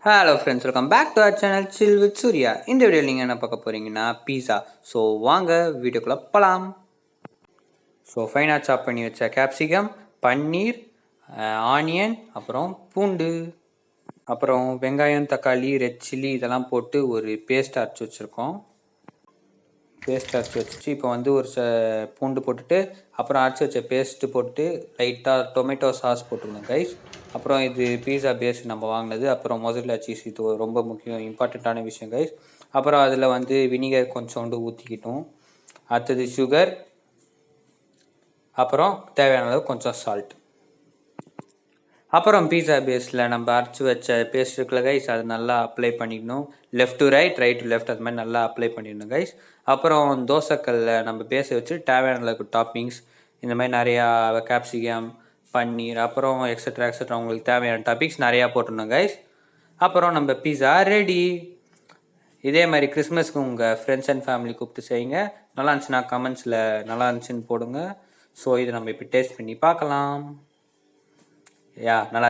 Hello friends, welcome back to our channel chill with Surya. இந்த வீடியோவில் நீங்கள் என்ன பார்க்க போகிறீங்கன்னா பீஸா. ஸோ வாங்க வீடியோக்குள்ளே போகலாம். ஸோ ஃபைனாக சாப் பண்ணி வச்ச கேப்சிகம், பன்னீர், ஆனியன், அப்புறம் பூண்டு, அப்புறம் வெங்காயம், தக்காளி, ரெட் சில்லி இதெல்லாம் போட்டு ஒரு பேஸ்ட் அரைச்சி வச்சுருக்கோம். பேஸ்ட் அரைச்சி வச்சுட்டு இப்போ வந்து ஒரு பூண்டு போட்டுட்டு அப்புறம் அரைச்சி வச்ச பேஸ்ட்டு போட்டு லைட்டாக டொமேட்டோ சாஸ் போட்டுக்கணும் கைஸ். அப்புறம் இது பீஸா பேஸ் நம்ம வாங்கினது. அப்புறம் மொசரல்லா சீஸ், இது ரொம்ப முக்கியம் இம்பார்ட்டண்ட்டான விஷயம் கைஸ். அப்புறம் அதில் வந்து வினிகர் கொஞ்சோண்டு ஊற்றிக்கிட்டோம். அடுத்தது சுகர், அப்புறம் தேவையான அளவு கொஞ்சம் சால்ட். அப்புறம் பீஸா பேஸில் நம்ம அரைச்சி வச்ச பேஸ்ட் இருக்குல்ல கைஸ், அது நல்லா அப்ளை பண்ணிக்கணும். Left to right, right to left, அது மாதிரி நல்லா அப்ளை பண்ணிடணும் கைஸ். அப்புறம் தோசைக்கல்லில் நம்ம பேஸை வச்சு தேவையான அளவுக்கு டாப்பிங்ஸ் இந்த மாதிரி நிறையா கேப்சிகம், பன்னீர், அப்புறம் எக்ஸட்ரா உங்களுக்கு தேவையான டாப்பிங்ஸ் நிறையா போட்டுடணும் கைஸ். அப்புறம் நம்ம பீஸா ரெடி. இதே மாதிரி கிறிஸ்மஸ்க்கு உங்கள் ஃப்ரெண்ட்ஸ் அண்ட் ஃபேமிலி கூப்பிட்டு செய்யுங்க. நல்லா இருந்துச்சுன்னா கமெண்ட்ஸில் நல்லா இருந்துச்சுன்னு போடுங்க. ஸோ இதை நம்ம இப்போ டேஸ்ட் பண்ணி பார்க்கலாம். நல்லா